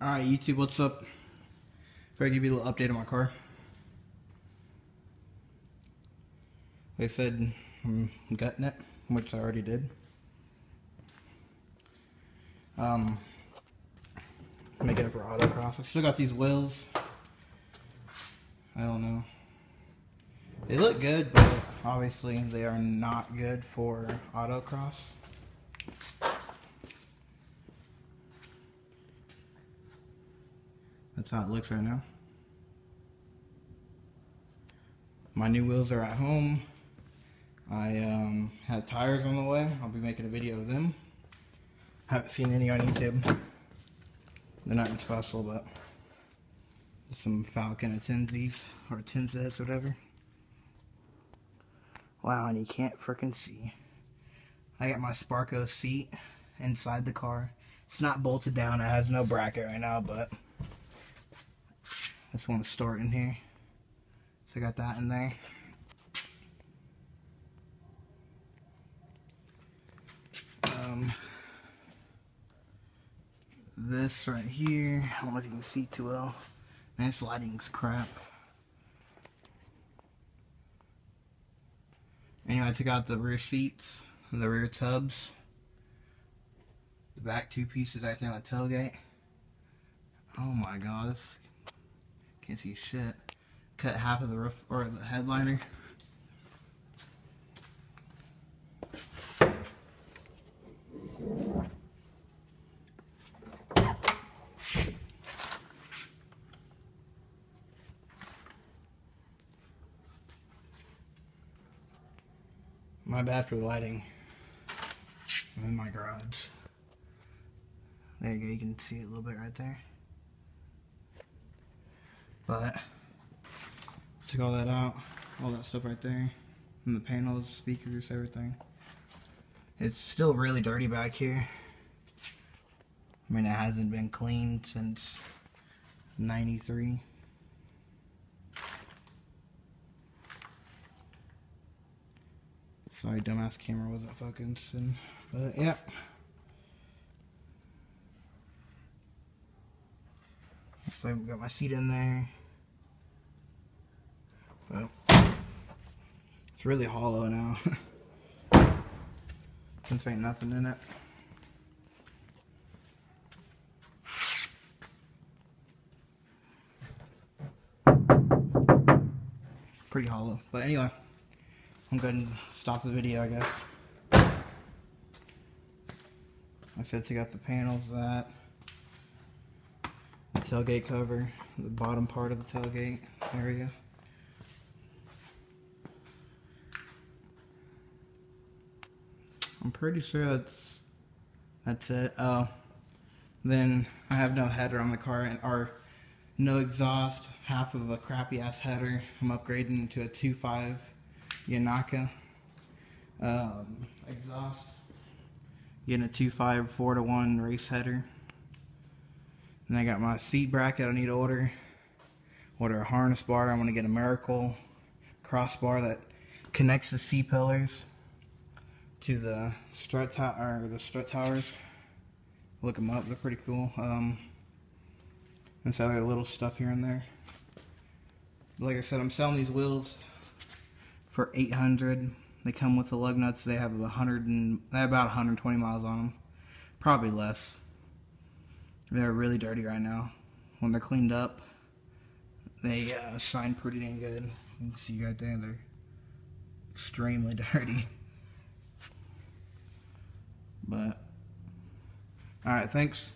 Alright YouTube, what's up? Before I give you a little update on my car. Like I said, I'm gutting it, which I already did. Making it for autocross. I still got these wheels. I don't know. They look good, but obviously they are not good for autocross. That's how it looks right now. My new wheels are at home. I have tires on the way. I'll be making a video of them. Haven't seen any on YouTube. They're nothing special, but some Falcon and Tenzies or Tenzes, whatever. Wow, and you can't frickin' see. I got my Sparko seat inside the car. It's not bolted down. It has no bracket right now, but I just want to store it in here. So I got that in there. This right here, I don't know if you can see too well. Man, this lighting's crap. Anyway, I took out the rear seats and the rear tubs. The back two pieces right there on the tailgate. Oh my god, this can't see shit. Cut half of the roof or the headliner. My bad for the lighting. I'm in my garage. There you go, you can see it a little bit right there. But took all that out, all that stuff right there. And the panels, speakers, everything. It's still really dirty back here. I mean, it hasn't been cleaned since '93. Sorry, dumbass camera wasn't focusing, but yeah. So I've got my seat in there. But it's really hollow now. Since ain't nothing in it. Pretty hollow. But anyway, I'm going to stop the video, I guess. I said take out the panels, that. The tailgate cover, the bottom part of the tailgate area. I'm pretty sure that's it. Oh, then I have no header on the car, or no exhaust, half of a crappy ass header. I'm upgrading to a 2.5 Yanaka exhaust. Getting a 2.5 4-to-1 race header. And I got my seat bracket I need to order. Order a harness bar. I'm going to get a Miracle crossbar that connects the C-pillars to the strut towers. Look them up, they're pretty cool. And so I got little stuff here and there. But like I said, I'm selling these wheels for $800. They come with the lug nuts. They have about 120 miles on them, probably less. They're really dirty right now. When they're cleaned up, they shine pretty dang good. You can see right there, they're extremely dirty. But alright, thanks.